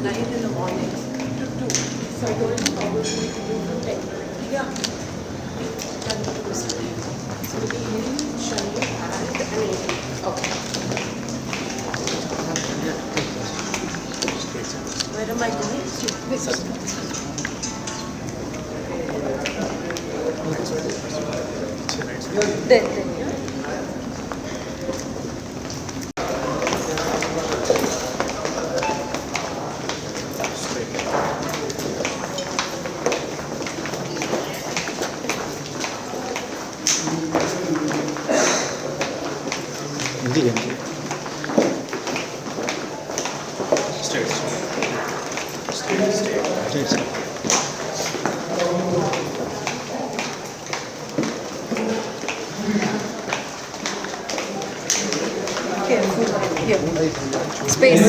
9 in the morning to 2. So I told him probably to do from 10. Yeah. Done to this time. So the evening, Shani and okay. Where am I going? There. Space.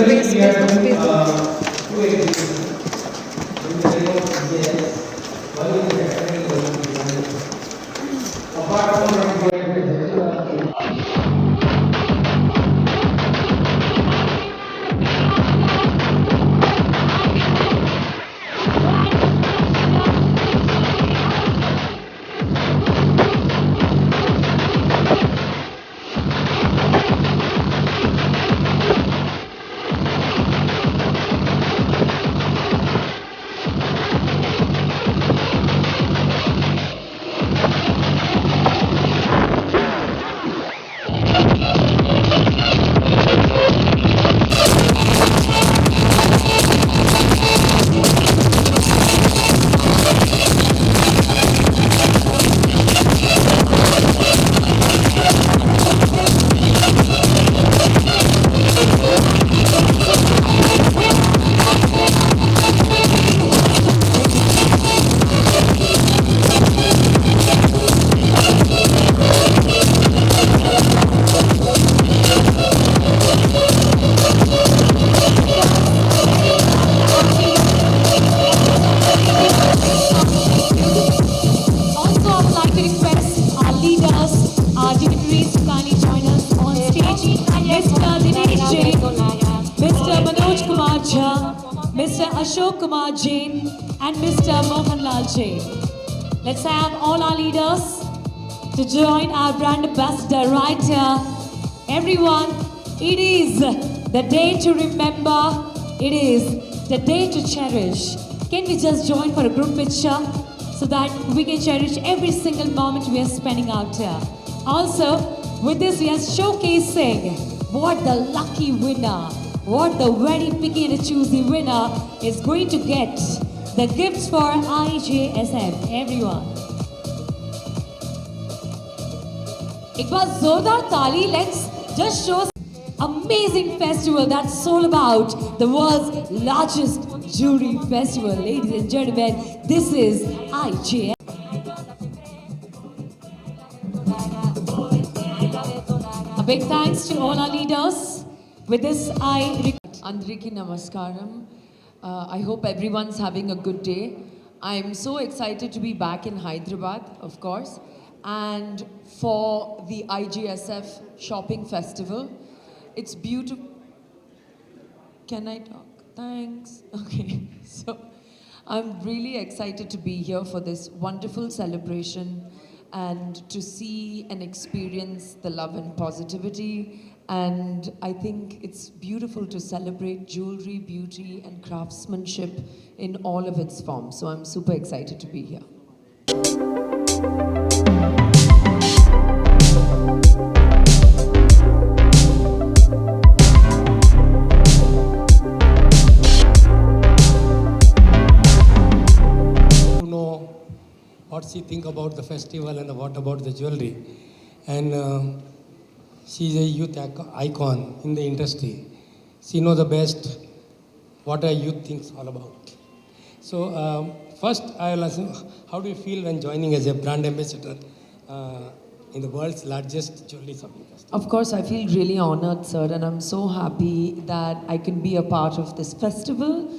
Mr. Ashok Kumar Jain and Mr. Mohanlal Jain. Let's have all our leaders to join our brand ambassador right here. Everyone, it is the day to remember. It is the day to cherish. Can we just join for a group picture so that we can cherish every single moment we are spending out here. Also, with this we are showcasing what the lucky winner, what the very picky and choosy winner is going to get. The gifts for IJSF, everyone. Ek baar zordar taali, let's just show amazing festival that's all about the world's largest jewelry festival. Ladies and gentlemen, this is IJSF. A big thanks to all our leaders. With this, Andriki Namaskaram. I hope everyone's having a good day. I'm so excited to be back in Hyderabad, of course, and for the IGSF Shopping Festival. It's beautiful. Can I talk? Thanks. Okay. So I'm really excited to be here for this wonderful celebration and to see and experience the love and positivity. And I think it's beautiful to celebrate jewelry, beauty, and craftsmanship in all of its forms. So I'm super excited to be here. To know what she think about the festival and what about the jewelry. And she's a youth icon in the industry. She knows the best what a youth thinks all about. So first I will ask you, how do you feel when joining as a brand ambassador in the world's largest jewelry shopping festival? Of course, I feel really honored, sir, and I'm so happy that I can be a part of this festival.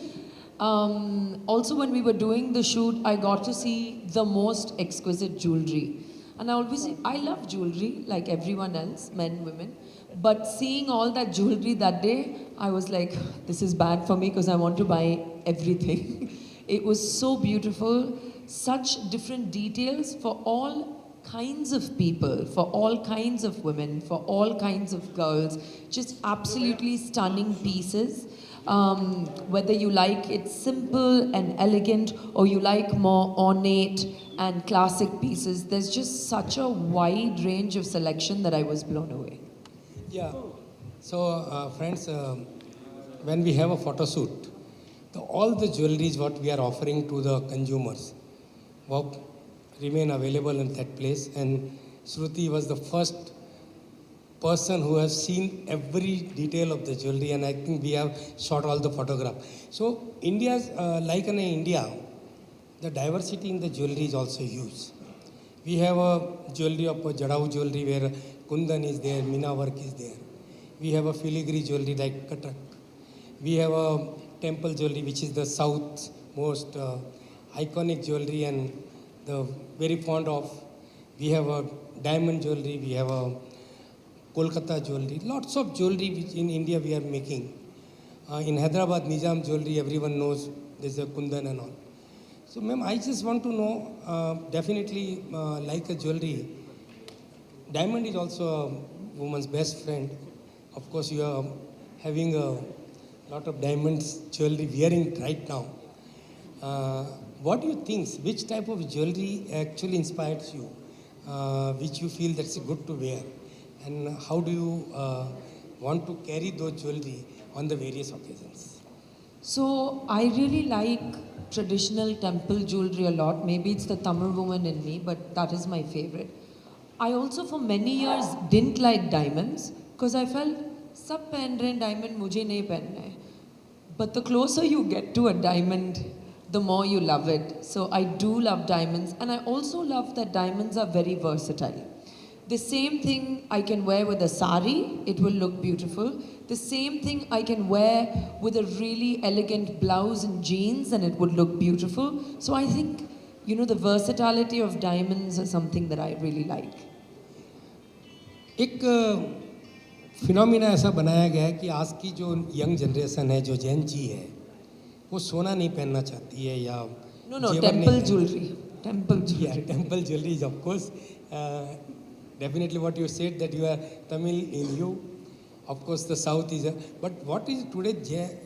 Also, when we were doing the shoot, I got to see the most exquisite jewelry. And I always say, I love jewelry like everyone else, men, women. But seeing all that jewelry that day, I was like, this is bad for me because I want to buy everything. It was so beautiful, such different details for all kinds of people, for all kinds of women, for all kinds of girls. Just absolutely stunning pieces. Whether you like it simple and elegant or you like more ornate and classic pieces, there's just such a wide range of selection that I was blown away. Yeah. So, friends, when we have a photo shoot, all the jewelries what we are offering to the consumers will remain available in that place. And Shruti was the first person who has seen every detail of the jewelry, and I think we have shot all the photograph. So India's like in India, the diversity in the jewelry is also huge. We have a jewelry of Jadau jewelry where Kundan is there, Mina work is there. We have a filigree jewelry like Katak. We have a temple jewelry which is the south most iconic jewelry and the very fond of. We have a diamond jewelry, we have a Kolkata jewelry, lots of jewelry which in India we are making. In Hyderabad, Nizam jewelry, everyone knows there's a Kundan and all. So, ma'am, I just want to know, definitely like a jewelry, diamond is also a woman's best friend. Of course, you are having a lot of diamonds jewelry wearing right now. What do you think? Which type of jewelry actually inspires you? Which you feel that's good to wear? And how do you want to carry those jewelry on the various occasions? So I really like traditional temple jewelry a lot. Maybe it's the Tamil woman in me, but that is my favorite. I also for many years didn't like diamonds because I felt सब पहन रहे हैं diamond मुझे नहीं पहनना है. But the closer you get to a diamond, the more you love it. So I do love diamonds, and I also love that diamonds are very versatile. The same thing I can wear with a sari, it will look beautiful. The same thing I can wear with a really elegant blouse and jeans and it would look beautiful. So I think, the versatility of diamonds is something that I really like. एक phenomena ऐसा बनाया गया है कि आज की जो young generation है, जो जैन जी है, वो सोना नहीं पहनना चाहती है या No, temple jewelry. Temple jewelry. Yeah, temple jewelry is of course definitely what you said that you are Tamil in you. Of course the south is but what is today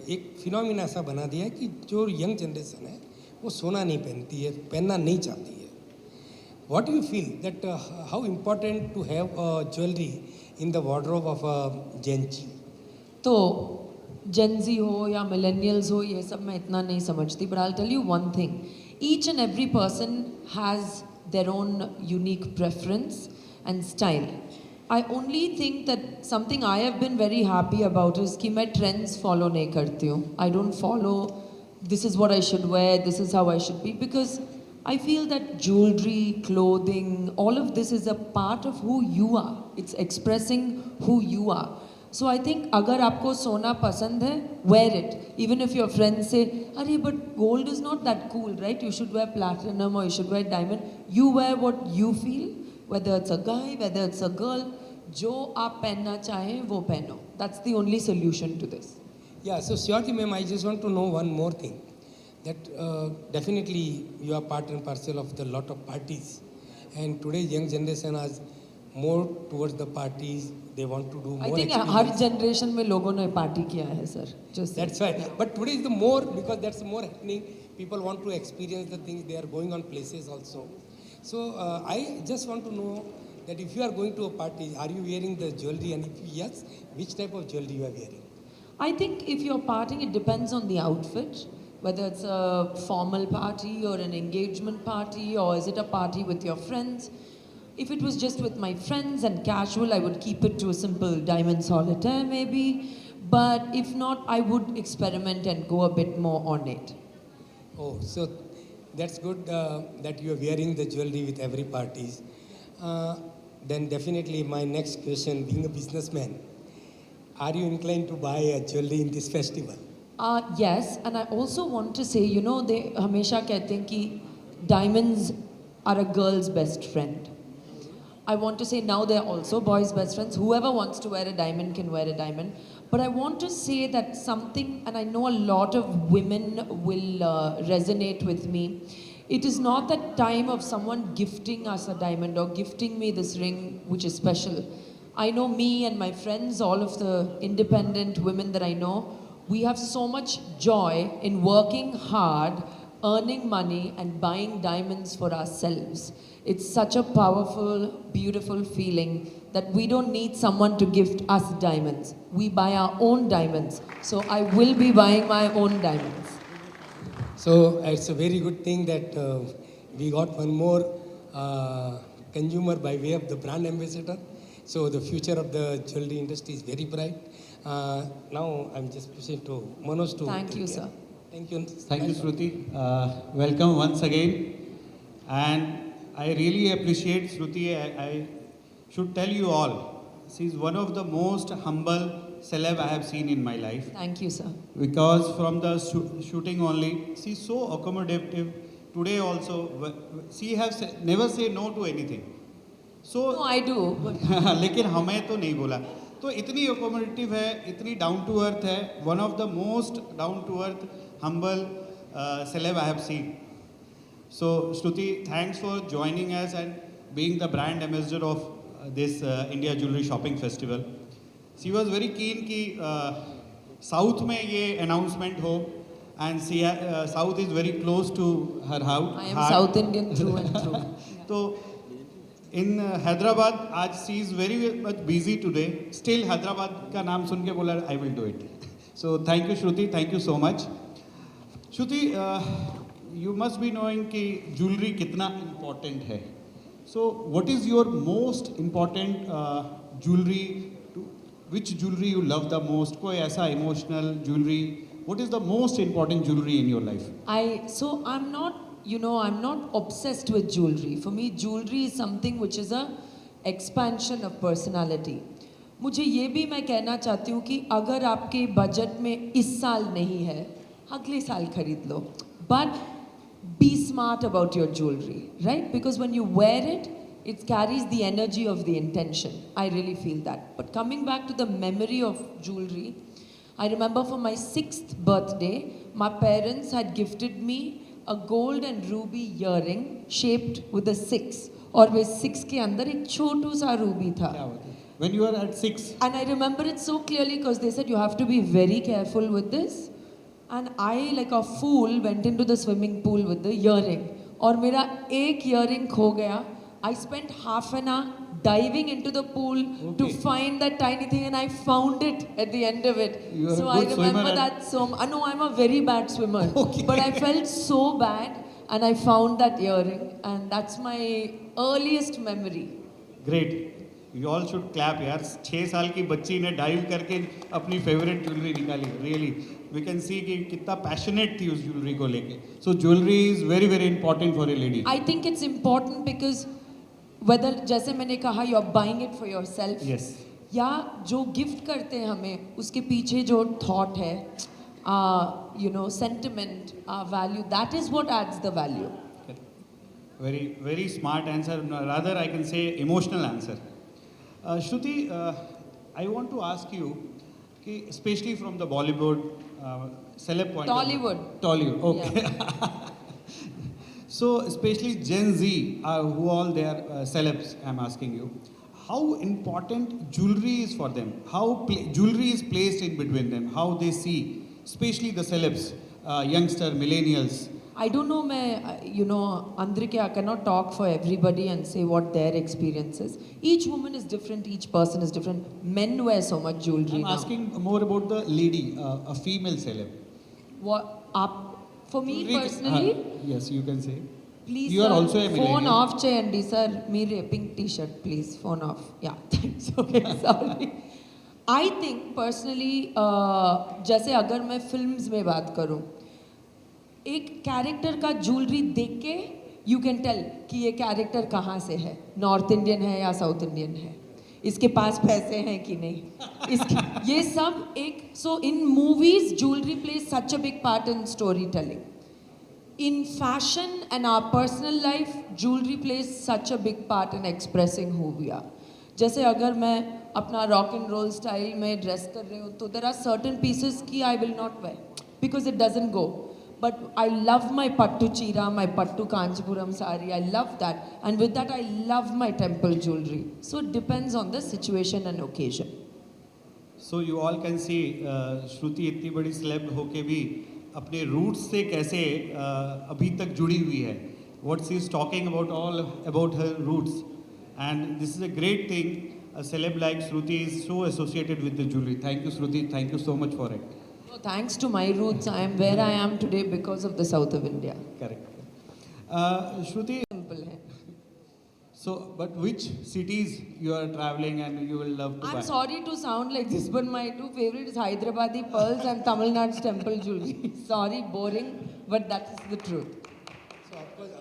एक फिनोमिना ऐसा बना दिया है कि जो young generation है वो सोना नहीं पहनती है, पहनना नहीं चाहती है. What do you feel that how important to have jewelry in the wardrobe of a Gen Z? तो Gen Z हो या millennials हो ये सब मैं इतना नहीं समझती, but I'll tell you one thing. Each and every person has their own unique preference and style. I only think that something I have been very happy about is कि मैं trends follow नहीं करती हूँ. I don't follow this is what I should wear, this is how I should be, because I feel that jewelry, clothing, all of this is a part of who you are. It's expressing who you are. So I think अगर आपको सोना पसंद है, wear it. Even if your friends say, अरे but gold is not that cool, right? You should wear platinum or you should wear diamond. You wear what you feel, whether it's a guy, whether it's a girl. जो आप पहनना चाहें वो पहनो. That's the only solution to this. Yeah, so Shwati ma'am, I just want to know one more thing. That definitely you are part and parcel of the lot of parties. And today's young generation is more towards the parties. They want to do more. I think her generation में लोगों ने party किया है sir. Just that's right. But today is the more because that's more happening. People want to experience the things. They are going on places also. So I just want to know that if you are going to a party, are you wearing the jewelry? And if yes, which type of jewelry you are wearing? I think if you're partying, it depends on the outfit. Whether it's a formal party or an engagement party, or is it a party with your friends? If it was just with my friends and casual, I would keep it to a simple diamond solitaire maybe. But if not, I would experiment and go a bit more ornate. Oh, so that's good that you are wearing the jewelry with every party. Then definitely my next question, being a businessman, are you inclined to buy a jewelry in this festival? Yes, and I also want to say, they हमेशा कहते हैं कि diamonds are a girl's best friend. I want to say now they're also boys' best friends. Whoever wants to wear a diamond can wear a diamond. But I want to say that something, and I know a lot of women will resonate with me. It is not the time of someone gifting us a diamond or gifting me this ring, which is special. I know me and my friends, all of the independent women that I know, we have so much joy in working hard, earning money, and buying diamonds for ourselves. It's such a powerful, beautiful feeling that we don't need someone to gift us diamonds. We buy our own diamonds. So I will be buying my own diamonds. So it's a very good thing that we got one more consumer by way of the brand ambassador. So the future of the jewelry industry is very bright. Now I'm just pushing to Manoj to. Thank you, take care. sir. Thank you. Thank you, Shruti. Welcome once again. And I really appreciate Shruti. I should tell you all, she's one of the most humble celeb I have seen in my life. Thank you, sir. Because from the shooting only, she's so accommodative. Today also, she has never say no to anything. So No, I do. But लेकिन हमें तो नहीं बोला तो इतनी accommodative है इतनी down to earth है one of the most down to earth humble celeb I have seen. So Shruti, thanks for joining us and being the brand ambassador of this India Jewelry Shopping Festival. She was very keen कि south में ये announcement हो and South is very close to her house. I am South Indian through and through. तो in Hyderabad, आज she is very much busy today. Still Hyderabad का नाम सुन के बोला I will do it. So thank you Shruti, thank you so much. Shruti, you must be knowing कि jewelry कितना important है. So what is your most important jewelry? Which jewelry you love the most? कोई ऐसा emotional jewelry? What is the most important jewelry in your life? I'm not, I'm not obsessed with jewelry. For me, jewelry is something which is a expansion of personality. मुझे ये भी मैं कहना चाहती हूँ कि अगर आपके बजट में इस साल नहीं है, अगले साल खरीद लो. But be smart about your jewelry, right? Because when you wear it, it carries the energy of the intention. I really feel that. But coming back to the memory of jewelry, I remember for my 6th birthday, my parents had gifted me a gold and ruby earring shaped with a 6. और वे 6 के अंदर एक छोटू सा Ruby था. When you were at 6. And I remember it so clearly because they said you have to be very careful with this. And I, like a fool, went into the swimming pool with the earring. और मेरा एक earring खो गया. I spent half an hour diving into the pool to find that tiny thing, and I found it at the end of it. You are So a I good remember swimmer that so. No, I'm a very bad swimmer. Okay. But I felt so bad, and I found that earring, and that's my earliest memory. Great. You all should clap यार 6 साल की बच्ची ने dive करके अपनी favourite jewellery निकाली really we can see कि कितना पैशनेट थी उस ज्वेलरी को लेके so jewellery is very very important for a lady I think it's important because whether जैसे मैंने कहा you are buying it for yourself yes या जो गिफ्ट करते हैं हमें उसके पीछे जो थॉट है sentiment, value, that is what adds the value. very very smart answer rather I can say emotional answer Shruti I want to ask you कि especially from the Bollywood celeb point Tollywood okay Yeah. So especially Gen Z who all they are celebs I'm asking you how important jewelry is for them how jewelry is placed in between them how they see especially the celebs youngster millennials I don't know Andrike, I cannot talk for everybody and say what their experience is. Each woman is different, each person is different. Men wear so much jewelry I'm now. asking more about the lady a female celeb For me Jewelry- personally, yes you can say please you are sir, also a phone millennial. off cheyandi sir mere pink t-shirt please phone off yeah thanks okay sorry I think personally जैसे अगर मैं films में बात करूं एक character का jewellery देख के यू कैन टेल कि ये कैरेक्टर कहाँ से है नॉर्थ इंडियन है या साउथ इंडियन है इसके पास पैसे हैं कि नहीं इसके ये सब एक so in movies jewellery plays such a big part in storytelling in fashion and our personal life, jewelry plays such a big part in expressing who we are. जैसे अगर मैं अपना रॉक एंड रोल स्टाइल में dress कर रही हूँ तो there are certain pieces की I will not wear because it doesn't go but I love my pattu cheera my pattu Kanchipuram sari I love that and with that I love my temple jewellery so it depends on the situation and occasion. So you all can see Shruti इतनी बड़ी celeb होके भी अपने roots से कैसे अभी तक जुड़ी हुई है. What she is talking about all about her roots and this is a great thing. A celeb like Shruti is so associated with the jewelry. Thank you, Shruti. Thank you so much for it. No, thanks to my roots, I am where I am today because of the south of India. Correct. Shruti, Simple है. so but which cities you are traveling and you will love to buy? I'm sorry to sound like this, but my two favorite is Hyderabadi pearls and Tamil Nadu's temple jewelry. Sorry, boring, but that's the truth. So of course,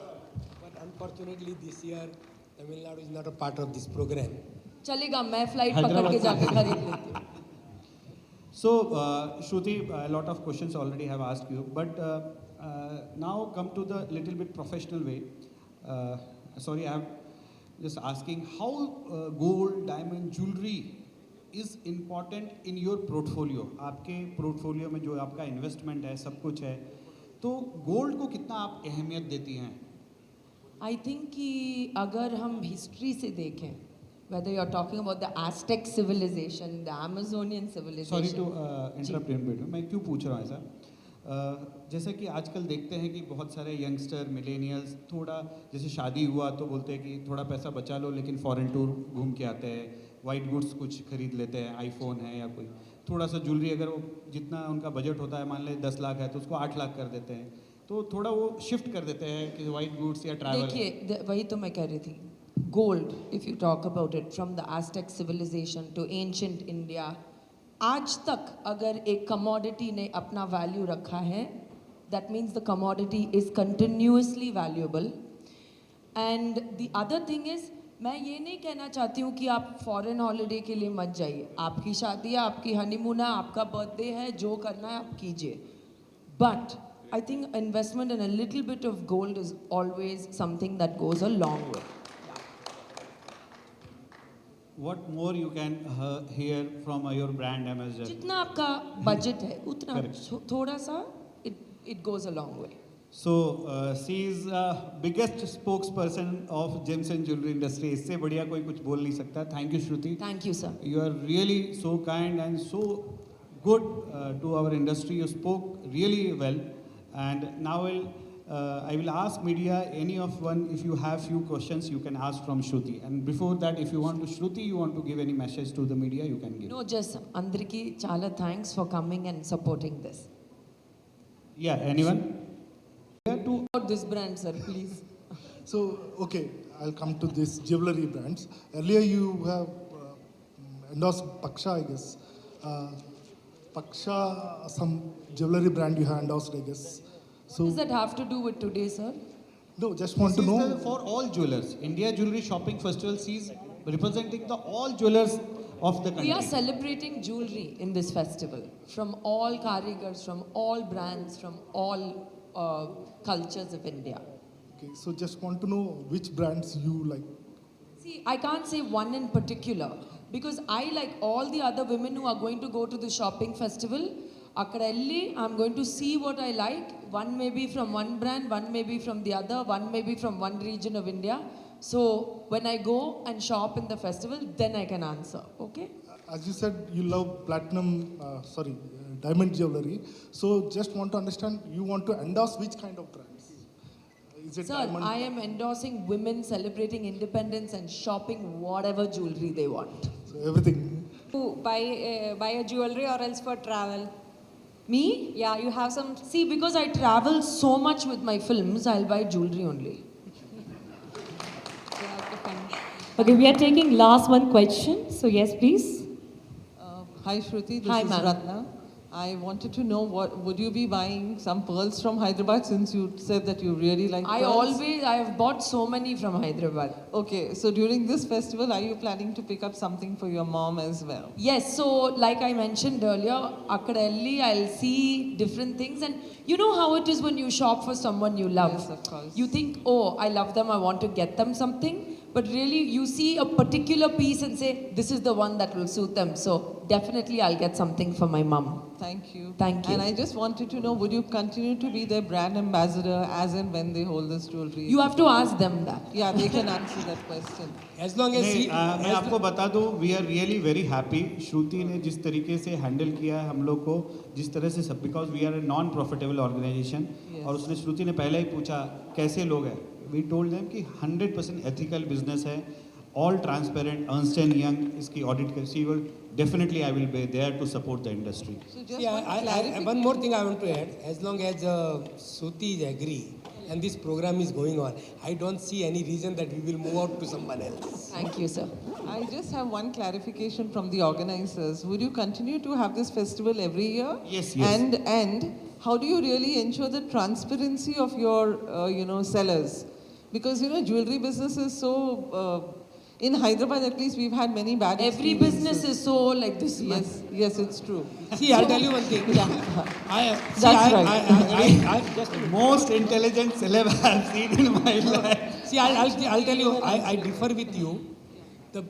but unfortunately this year Tamil Nadu is not a part of this program. चलेगा मैं flight पकड़ के जाके खरीद लेती हूँ. So, Shruti, a lot of questions already have asked you, but now come to the little bit professional way. Sorry, I'm just asking how gold, diamond, jewelry is important in your portfolio. आपके portfolio में जो आपका investment है, सब कुछ है, तो gold को कितना आप अहमियत देती हैं? I think कि अगर हम हिस्ट्री से देखें, whether you're talking about the Aztec civilization, the Amazonian civilization. Sorry to interrupt in between. मैं क्यों पूछ रहा हूँ ऐसा? जैसे कि आजकल देखते हैं कि बहुत सारे यंगस्टर मिलेनियल्स थोड़ा जैसे शादी हुआ तो बोलते हैं कि थोड़ा पैसा बचा लो लेकिन फॉरेन टूर घूम के आते हैं, वाइट गुड्स कुछ खरीद लेते हैं, आईफोन है या कोई थोड़ा सा ज्वेलरी, अगर वो जितना उनका बजट होता है मान लें 10 लाख है तो उसको 8 लाख कर देते हैं, तो थोड़ा वो शिफ्ट कर देते हैं कि वाइट गुड्स या ट्रैवल. देखिए वही तो मैं कह रही थी. Gold, if you talk about it, from the Aztec civilization to ancient India, आज तक अगर एक commodity ने अपना value रखा है, that means the commodity is continuously valuable. And the other thing is, मैं ये नहीं कहना चाहती हूँ कि आप foreign holiday के लिए मत जाइए. आपकी शादी है, आपकी honeymoon है, आपका birthday है, जो करना है आप कीजिए. But I think investment in a little bit of gold is always something that goes a long way. What more you can hear from your brand ambassador? जितना आपका बजट है उतना Correct. थोड़ा सा it goes a long way. So she is biggest spokesperson of gems and jewelry industry. इससे बढ़िया कोई कुछ बोल नहीं सकता. Thank you, Shruti. Thank you, sir. You are really so kind and so good to our industry. You spoke really well, and now I will ask media any of one if you have few questions you can ask from Shruti. And before that, if you want to Shruti, you want to give any message to the media, you can give. No, just Andriki chala thanks for coming and supporting this. Yeah, anyone? Yeah, to About this brand, sir, please. So, okay, I'll come to this jewelry brands. Earlier you have endorsed Paksha, I guess. Paksha, some jewelry brand you have endorsed, I guess. So, What does that have to do with today, sir? no, just want this to is know. the, for all jewelers. India Jewelry Shopping Festival sees representing the all jewelers of the country. We are celebrating jewelry in this festival from all karigars, from all brands, from all cultures of India. Okay, so just want to know which brands you like. See, I can't say one in particular because I like all the other women who are going to go to the shopping festival. Akadalli, I'm going to see what I like. One may be from one brand, one may be from the other, one may be from one region of India. So when I go and shop in the festival, then I can answer. Okay? As you said, you love platinum, diamond jewelry. So just want to understand, you want to endorse which kind of brands? Is it Sir, diamond? I am endorsing women celebrating independence and shopping whatever jewelry they want. So everything. To buy a jewelry or else for travel? Me? Yeah, you have some. See, because I travel so much with my films, I'll buy jewelry only. Yeah, okay, fine. Okay, we are taking last one question. So yes, please. Hi Shruti, this Hi, is ma'am. Ratna. I wanted to know what would you be buying some pearls from Hyderabad since you said that you really like pearls? I have bought so many from Hyderabad. Okay, so during this festival, are you planning to pick up something for your mom as well? Yes, so like I mentioned earlier, Akkadelli, I'll see different things, and you know how it is when you shop for someone you love. Yes, of course. You think, oh, I love them, I want to get them something, but really you see a particular piece and say, this is the one that will suit them. So definitely I'll get something for my mum. Thank you. Thank you. And I just wanted to know, would you continue to be their brand ambassador as and when they hold this jewelry? You have to ask them that. Yeah, they can answer that question. As long as नहीं, मैं आपको बता दूं we are really very happy Shruti ने जिस तरीके से handle किया है हम लोग को जिस तरह से सब because we are a non profitable organization और उसने श्रुति ने पहले ही पूछा कैसे लोग हैं वी टोल्ड देम कि 100% एथिकल बिजनेस है all transparent Ernst and young इसकी ऑडिट कर सी will definitely I will be there to support the industry. So just See, one one clarification. more thing I want to add. As long as Suti is agree and this program is going on, I don't see any reason that we will move out to someone else. Thank you, sir. I just have one clarification from the organizers. Would you continue to have this festival every year? Yes, yes. And how do you really ensure the transparency of your sellers? Because jewelry business is so. In Hyderabad, at least, we've had many bad Every experiences. business is so like this. man. Yes, it's true. See, I'll tell you one thing. That's I just Most intelligent celeb I have seen in my life. see. I'll tell you. I differ with you. The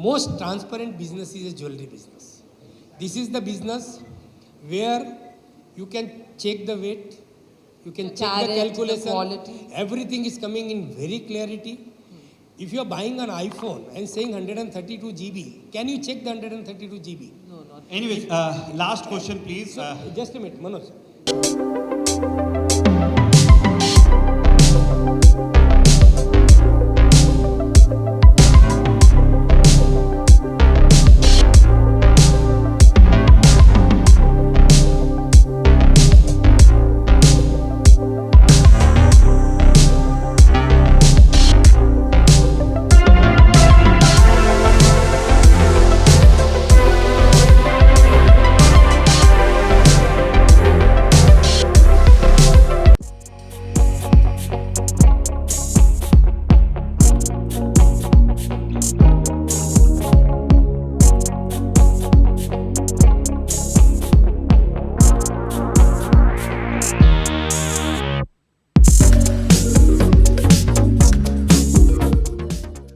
most transparent business is a jewelry business. This is the business where you can check the weight, you can check the carat, the calculation. quality. Everything is coming in very clarity. If you are buying an iPhone and saying 132 GB, can you check the 132 GB? No, not. Anyways, last question please. Just a minute, Manoj.